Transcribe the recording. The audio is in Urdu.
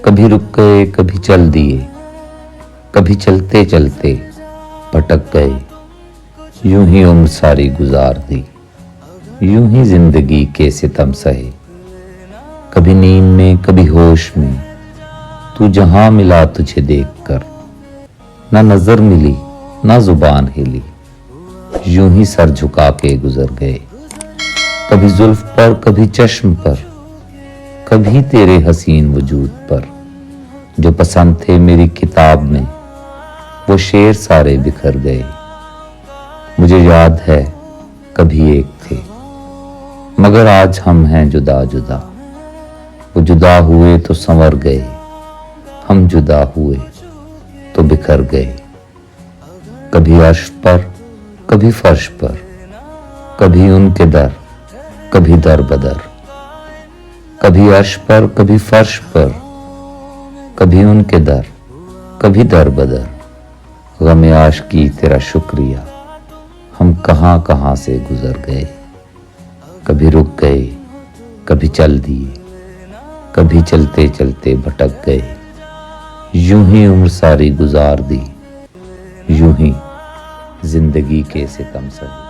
کبھی رک گئے کبھی چل دیے، کبھی چلتے چلتے بھٹک گئے، یوں ہی عمر ساری گزار دی، یوں ہی زندگی کے ستم سہے، کبھی نیند میں کبھی ہوش میں، تو جہاں ملا تجھے دیکھ کر، نہ نظر ملی نہ زبان ہلی، یوں ہی سر جھکا کے گزر گئے، کبھی زلف پر کبھی چشم پر، کبھی تیرے حسین وجود پر، جو پسند تھے میری کتاب میں وہ شعر سارے بکھر گئے، مجھے یاد ہے کبھی ایک تھے مگر آج ہم ہیں جدا جدا، وہ جدا ہوئے تو سنور گئے، ہم جدا ہوئے تو بکھر گئے، کبھی عرش پر کبھی فرش پر، کبھی ان کے در کبھی در بدر، کبھی عرش پر کبھی فرش پر، کبھی ان کے در کبھی در بدر، غم عاشقی تیرا شکریہ، ہم کہاں کہاں سے گزر گئے، کبھی رک گئے کبھی چل دیے، کبھی چلتے چلتے بھٹک گئے، یوں ہی عمر ساری گزار دی، یوں ہی زندگی کے ستم سہے۔